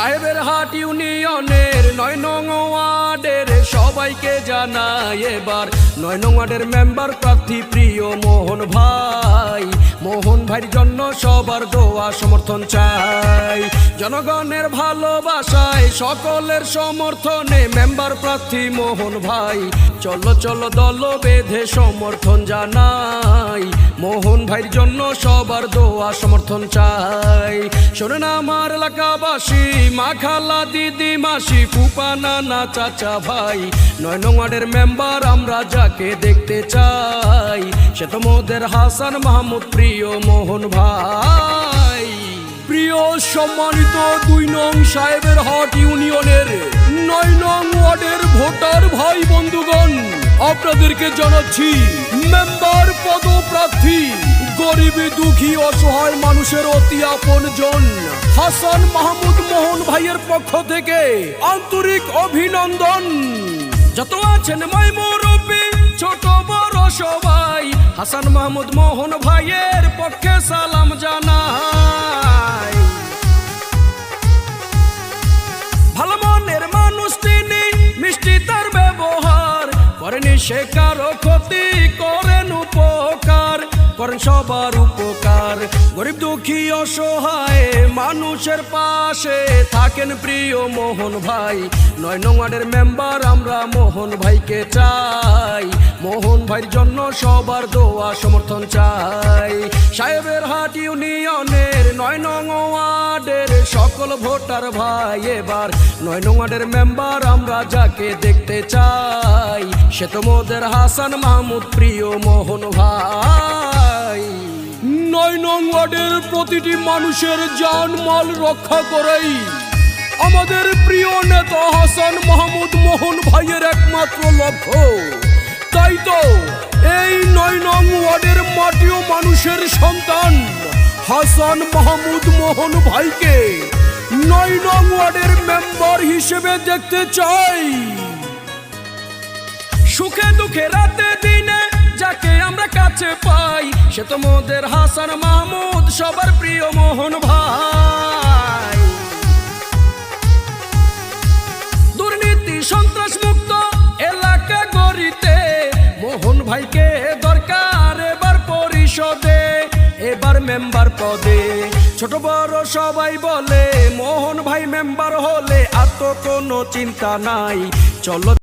সাহেবেরহাট ইউনিয়নের ৯ নং ওয়ার্ডের সবাইকে জানাই এবার ৯ নং ওয়ার্ডের মেম্বার প্রার্থী প্রিয় মোহন ভাই। মোহন ভাইয়ের জন্য সবার দোয়া সমর্থন চাই। জনগণের ভালোবাসায় সকলের সমর্থনে মেম্বার প্রার্থী মোহন ভাই। চলো চলো দল বেঁধে সমর্থন জানাই। মোহন ভাইয়ের জন্য সবার দোয়া সমর্থন চাই। শোনেন আমার এলাকাবাসী, মা খালা দিদি মাসি ফুপা নানা চাচা ভাই, ৯ নং ওয়ার্ডের মেম্বার আমরা যাকে দেখতে চাই সে তো মোদের হাসান মাহমুদ প্রিয় মোহন ভাই। প্রিয় সম্মানিত ২ নং সাহেবেরহাট ইউনিয়নের ৯ নং ওয়ার্ডের ভোটার ভাই বন্ধুগণ, আপনাদেরকে জানাচ্ছি মেম্বার পদপ্রার্থী গরিব দুঃখী অসহায় মানুষের অতি আপনজন হাসান মাহমুদ মোহন ভাইয়ের পক্ষ থেকে আন্তরিক অভিনন্দন। যত আছেন মাই মুরব্বি ছোট বড় সবাই, হাসান মাহমুদ মোহন ভাইয়ের পক্ষে সালাম জানাই। ভালো মনের মানুষ তিনি, মিষ্টি তার ব্যবহার, করেনি সে কারো ক্ষতি, করেন উপকার, করেন সবার উপকার। গরিব দুঃখী অসহায় মানুষের পাশে থাকেন প্রিয় মোহন ভাই। ৯ নং ওয়ার্ডের মেম্বার আমরা মোহন ভাইকে চাই। মোহন ভাইয়ের জন্য সবার দোয়া সমর্থন চাই। সাহেবেরহাট ইউনিয়নের ৯ নং ওয়ার্ডের সকল ভোটার ভাই এবার ৯ নং ওয়ার্ডের মেম্বার আমরা যাকে দেখতে চাই সে তো মোদের হাসান মাহমুদ প্রিয় মোহন ভাই। ৯ নং ওয়ার্ডের প্রতিটি মানুষের জানমাল রক্ষা করেই আমাদের প্রিয় নেতা হাসান মাহমুদ মোহন ভাইয়ের একমাত্র লক্ষ্য। তাই তো এই ৯ নং ওয়ার্ডের মাটি ও মানুষের সন্তান হাসান মাহমুদ মোহন ভাইকে ৯ নং ওয়ার্ডের মেম্বার হিসেবে দেখতে চাই। সুখে দুঃখে রাতে দিনে যাকে আমরা কাছে পাই সে তো মোদের হাসান মাহমুদ সবার প্রিয় মোহন ভাই। দুর্নীতি সন্ত্রাস মুক্ত এলাকা গড়িতে মোহন ভাইকে দরকার এবার পরিষদে, এবার মেম্বার পদে। ছোট বড় সবাই বলে মোহন ভাই মেম্বার হলে আর তো কোনো চিন্তা নাই। চলো